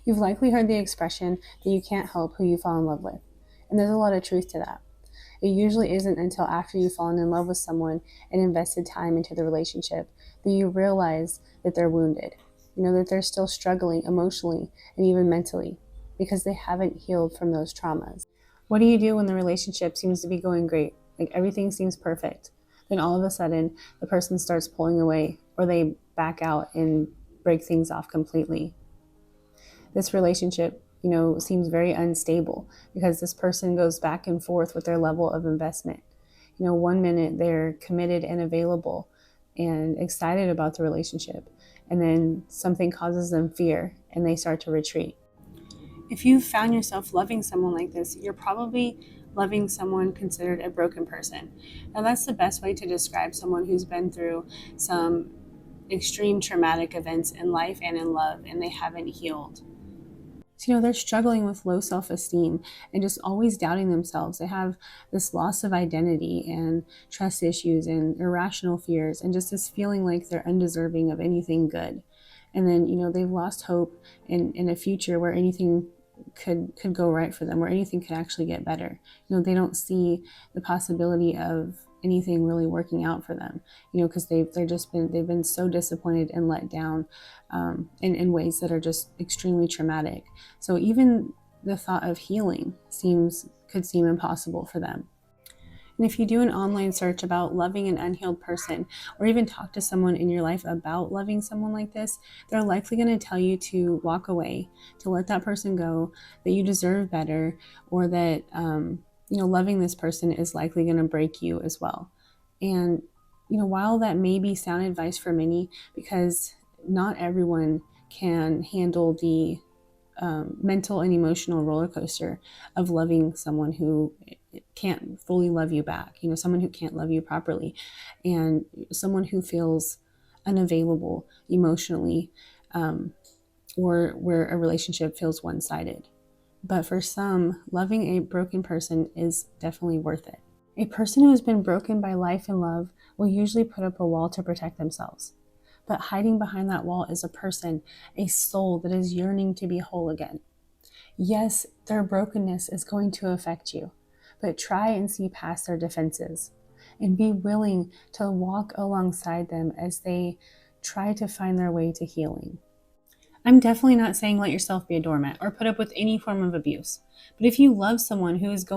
You've likely heard the expression that you can't help who you fall in love with. And there's a lot of truth to that. It usually isn't until after you've fallen in love with someone and invested time into the relationship that you realize that they're wounded. That they're still struggling emotionally and even mentally because they haven't healed from those traumas. What do you do when the relationship seems to be going great? Like everything seems perfect. Then all of a sudden, the person starts pulling away or they back out and break things off completely. This relationship, seems very unstable because this person goes back and forth with their level of investment. One minute they're committed and available and excited about the relationship, and then something causes them fear and they start to retreat. If you've found yourself loving someone like this, you're probably loving someone considered a broken person. Now, that's the best way to describe someone who's been through some extreme traumatic events in life and in love, and they haven't healed. So, they're struggling with low self-esteem and just always doubting themselves. They have this loss of identity and trust issues and irrational fears and just this feeling like they're undeserving of anything good. And then, they've lost hope in a future where anything could go right for them, where anything could actually get better. They don't see the possibility of anything really working out for them, because they've been so disappointed and let down in ways that are just extremely traumatic. So even the thought of healing could seem impossible for them. And if you do an online search about loving an unhealed person, or even talk to someone in your life about loving someone like this, they're likely going to tell you to walk away, to let that person go, that you deserve better, or that, loving this person is likely going to break you as well. And, while that may be sound advice for many, because not everyone can handle the mental and emotional roller coaster of loving someone who can't fully love you back, someone who can't love you properly, and someone who feels unavailable emotionally, or where a relationship feels one-sided. But for some, loving a broken person is definitely worth it. A person who has been broken by life and love will usually put up a wall to protect themselves. But hiding behind that wall is a person, a soul that is yearning to be whole again. Yes, their brokenness is going to affect you, but try and see past their defenses and be willing to walk alongside them as they try to find their way to healing. I'm definitely not saying let yourself be a doormat or put up with any form of abuse. But if you love someone who is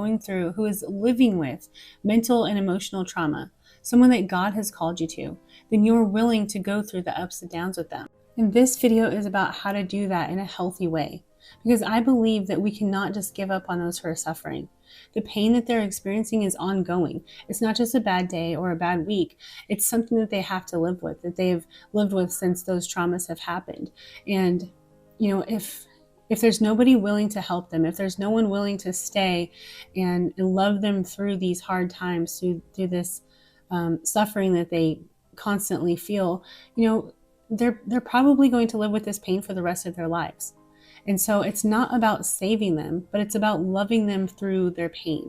living with mental and emotional trauma, someone that God has called you to, then you're willing to go through the ups and downs with them. And this video is about how to do that in a healthy way, because I believe that we cannot just give up on those who are suffering. The pain that they're experiencing is ongoing. It's not just a bad day or a bad week. It's something that they have to live with, that they've lived with since those traumas have happened. And, if there's nobody willing to help them, if there's no one willing to stay and love them through these hard times, through this suffering that they constantly feel, they're probably going to live with this pain for the rest of their lives. And so it's not about saving them, but it's about loving them through their pain.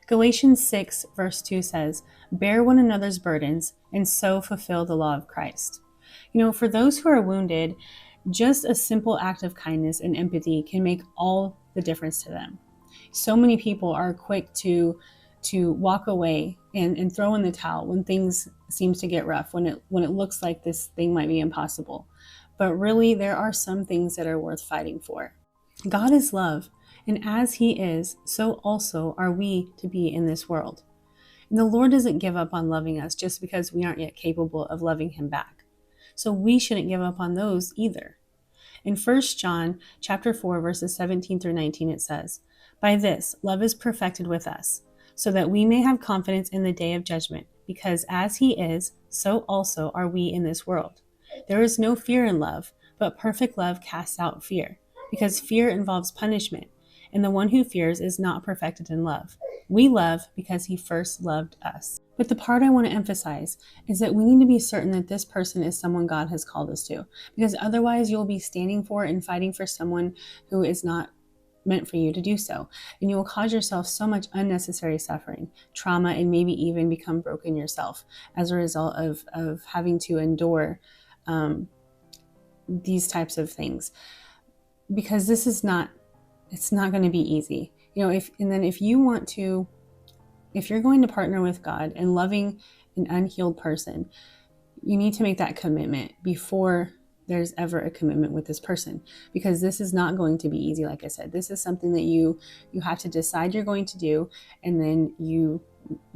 Galatians 6 verse 2 says, "Bear one another's burdens and so fulfill the law of Christ." For those who are wounded, just a simple act of kindness and empathy can make all the difference to them. So many people are quick to walk away and throw in the towel when things seems to get rough, when it looks like this thing might be impossible. But really, there are some things that are worth fighting for. God is love, and as He is, so also are we to be in this world. And the Lord doesn't give up on loving us just because we aren't yet capable of loving Him back. So we shouldn't give up on those either. In 1 John chapter 4, verses 17 through 19, it says, "By this, love is perfected with us, so that we may have confidence in the day of judgment, because as He is, so also are we in this world. There is no fear in love, but perfect love casts out fear, because fear involves punishment, and the one who fears is not perfected in love. We love because He first loved us." But the part I want to emphasize is that we need to be certain that this person is someone God has called us to, because otherwise you'll be standing for and fighting for someone who is not meant for you to do so. And you will cause yourself so much unnecessary suffering, trauma, and maybe even become broken yourself as a result of having to endure these types of things. because this is not, it's not going to be easy. If you want to, if you're going to partner with God and loving an unhealed person, you need to make that commitment before there's ever a commitment with this person, because this is not going to be easy. Like I said, this is something that you have to decide you're going to do, and then you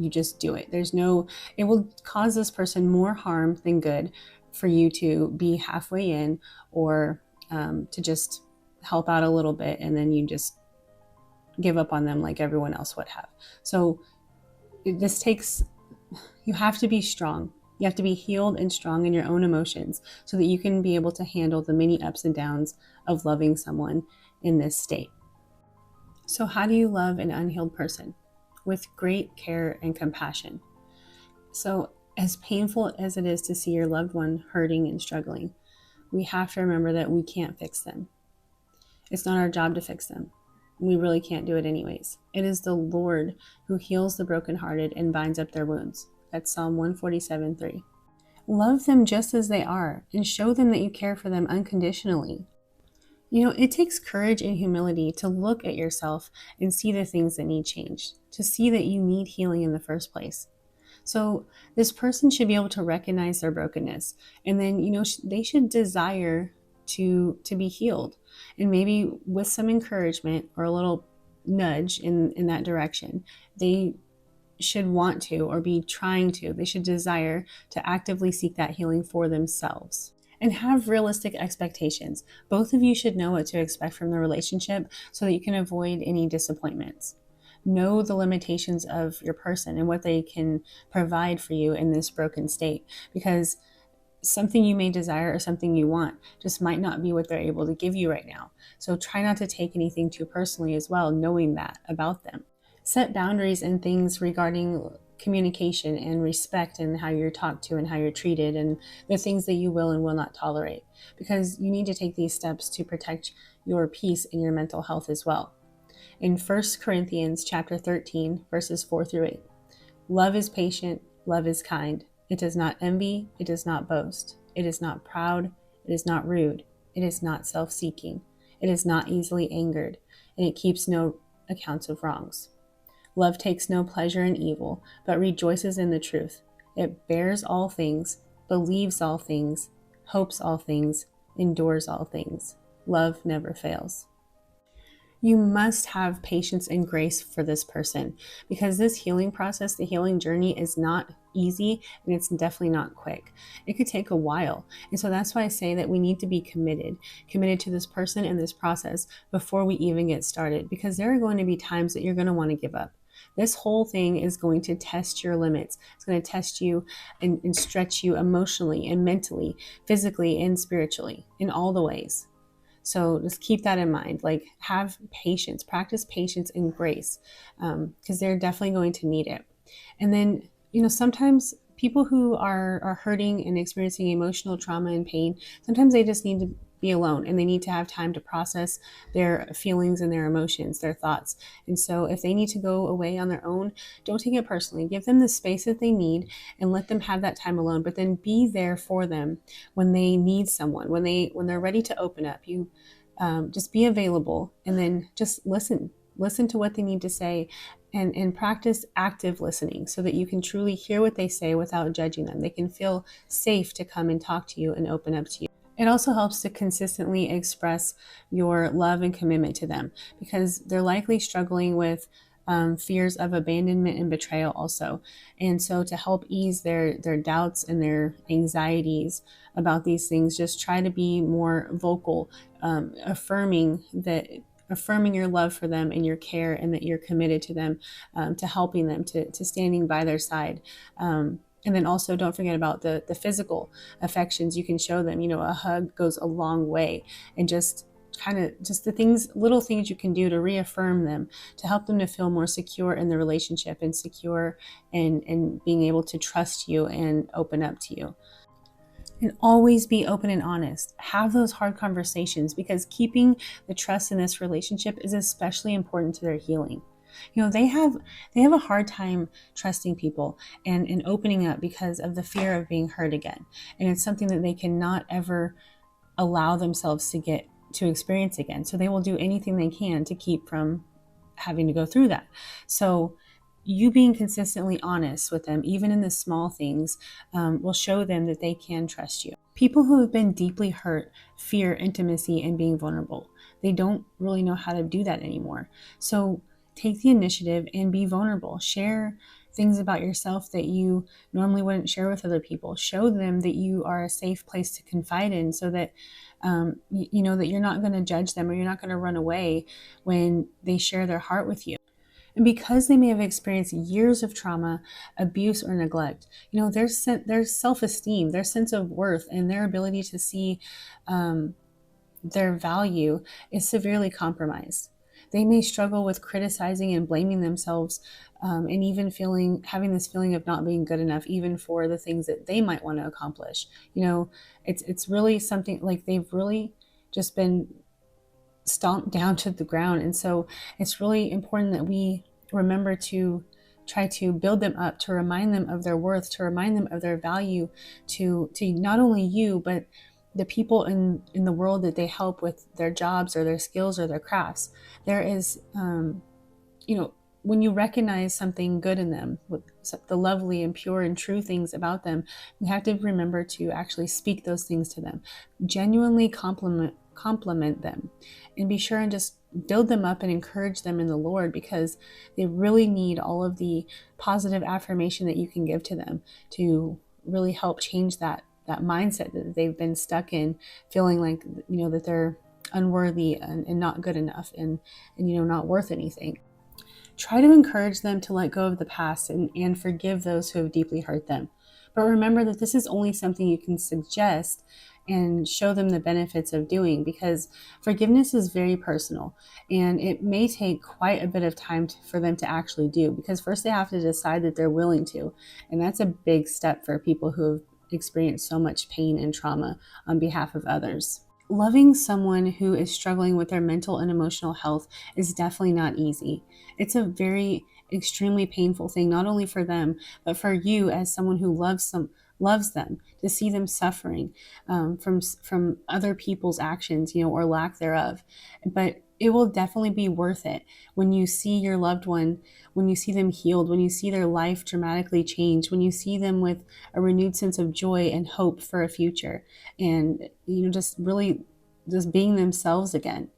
just do it. It will cause this person more harm than good for you to be halfway in, or to just help out a little bit and then you just give up on them like everyone else would have. So you have to be strong. You have to be healed and strong in your own emotions so that you can be able to handle the many ups and downs of loving someone in this state. So how do you love an unhealed person? With great care and compassion. So as painful as it is to see your loved one hurting and struggling, we have to remember that we can't fix them. It's not our job to fix them. We really can't do it anyways. It is the Lord who heals the brokenhearted and binds up their wounds. That's Psalm 147:3. Love them just as they are and show them that you care for them unconditionally. It takes courage and humility to look at yourself and see the things that need changed, to see that you need healing in the first place. So this person should be able to recognize their brokenness, and then, they should desire to be healed. And maybe with some encouragement or a little nudge in that direction, they should want to, or be trying to, they should desire to actively seek that healing for themselves. And have realistic expectations. Both of you should know what to expect from the relationship so that you can avoid any disappointments. Know the limitations of your person and what they can provide for you in this broken state, because something you may desire or something you want just might not be what they're able to give you right now. So try not to take anything too personally as well, knowing that about them. Set boundaries and things regarding communication and respect, and how you're talked to and how you're treated, and the things that you will and will not tolerate, because you need to take these steps to protect your peace and your mental health as well. In 1 Corinthians chapter 13, verses 4-8, love is patient, love is kind. It does not envy, it does not boast. It is not proud, it is not rude, it is not self-seeking. It is not easily angered, and it keeps no accounts of wrongs. Love takes no pleasure in evil, but rejoices in the truth. It bears all things, believes all things, hopes all things, endures all things. Love never fails. You must have patience and grace for this person, because this healing process, the healing journey, is not easy, and it's definitely not quick. It could take a while. And so that's why I say that we need to be committed to this person and this process before we even get started, because there are going to be times that you're going to want to give up. This whole thing is going to test your limits. It's going to test you and stretch you emotionally and mentally, physically and spiritually, in all the ways. So just keep that in mind. Like, have patience, practice patience and grace, because they're definitely going to need it. And then, sometimes people who are hurting and experiencing emotional trauma and pain, sometimes they just need to be alone, and they need to have time to process their feelings and their emotions, their thoughts. And so if they need to go away on their own, don't take it personally. Give them the space that they need and let them have that time alone, but then be there for them when they need someone, when they're ready to open up. You just be available, and then just listen to what they need to say, and practice active listening so that you can truly hear what they say without judging them. They can feel safe to come and talk to you and open up to you. It also helps to consistently express your love and commitment to them, because they're likely struggling with fears of abandonment and betrayal also. And so to help ease their doubts and their anxieties about these things, just try to be more vocal, affirming your love for them and your care, and that you're committed to them, to helping them, to standing by their side. And then also don't forget about the physical affections you can show them. A hug goes a long way, and just the little things you can do to reaffirm them, to help them to feel more secure in the relationship, and secure and being able to trust you and open up to you. And always be open and honest. Have those hard conversations, because keeping the trust in this relationship is especially important to their healing. They have a hard time trusting people and opening up because of the fear of being hurt again. And it's something that they cannot ever allow themselves to get to experience again. So they will do anything they can to keep from having to go through that. So you being consistently honest with them, even in the small things, will show them that they can trust you. People who have been deeply hurt fear intimacy and being vulnerable. They don't really know how to do that anymore. So take the initiative and be vulnerable. Share things about yourself that you normally wouldn't share with other people. Show them that you are a safe place to confide in, so that you know that you're not going to judge them, or you're not going to run away when they share their heart with you. And because they may have experienced years of trauma, abuse, or neglect, you know, their self-esteem, their sense of worth, and their ability to see their value is severely compromised. They may struggle with criticizing and blaming themselves, and even having this feeling of not being good enough, even for the things that they might want to accomplish. You know, it's really something like they've really just been stomped down to the ground. And so it's really important that we remember to try to build them up, to remind them of their worth, to remind them of their value, to not only you, but the people in the world that they help with their jobs or their skills or their crafts. There is, you know, when you recognize something good in them, with the lovely and pure and true things about them, you have to remember to actually speak those things to them, genuinely compliment them, and be sure and just build them up and encourage them in the Lord, because they really need all of the positive affirmation that you can give to them to really help change that mindset that they've been stuck in, feeling like, you know, that they're unworthy and not good enough, and you know, not worth anything. Try to encourage them to let go of the past and forgive those who have deeply hurt them. But remember that this is only something you can suggest and show them the benefits of doing, because forgiveness is very personal, and it may take quite a bit of time for them to actually do, because first they have to decide that they're willing to. And that's a big step for people who have experienced so much pain and trauma on behalf of others. Loving someone who is struggling with their mental and emotional health is definitely not easy. It's a very extremely painful thing, not only for them, but for you as someone who loves them, to see them suffering from other people's actions, you know, or lack thereof. But it will definitely be worth it when you see your loved one, when you see them healed, when you see their life dramatically change, when you see them with a renewed sense of joy and hope for a future, and, you know, just really just being themselves again.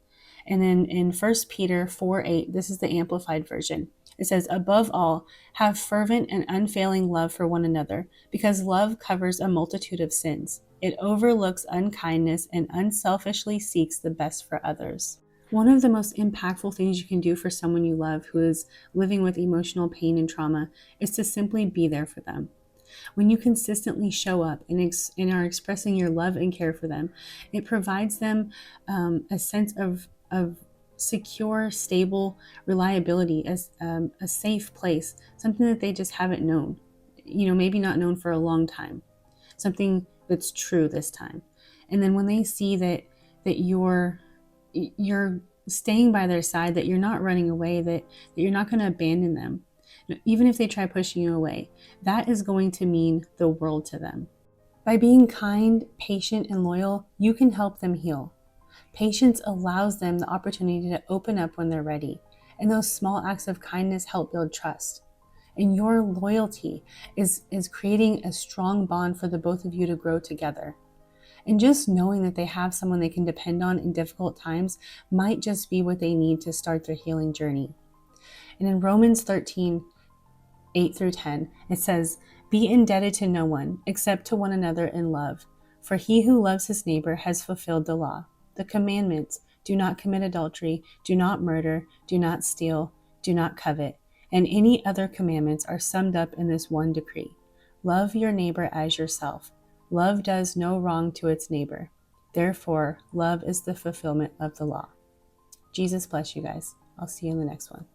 And then in 1 Peter 4:8, this is the Amplified Version. It says, above all, have fervent and unfailing love for one another, because love covers a multitude of sins. It overlooks unkindness and unselfishly seeks the best for others. One of the most impactful things you can do for someone you love who is living with emotional pain and trauma is to simply be there for them. When you consistently show up and are expressing your love and care for them, it provides them a sense of secure, stable reliability, as a safe place, something that they just haven't known, you know, maybe not known for a long time, something that's true this time. And then when they see that you're staying by their side, that you're not running away, that you're not going to abandon them, even if they try pushing you away, that is going to mean the world to them. By being kind, patient, and loyal, you can help them heal. Patience allows them the opportunity to open up when they're ready, and those small acts of kindness help build trust. And your loyalty is creating a strong bond for the both of you to grow together. And just knowing that they have someone they can depend on in difficult times might just be what they need to start their healing journey. And in Romans 13:8-10, it says, be indebted to no one except to one another in love, for he who loves his neighbor has fulfilled the law. The commandments: do not commit adultery, do not murder, do not steal, do not covet, and any other commandments are summed up in this one decree: love your neighbor as yourself. Love does no wrong to its neighbor. Therefore, love is the fulfillment of the law. Jesus bless you guys. I'll see you in the next one.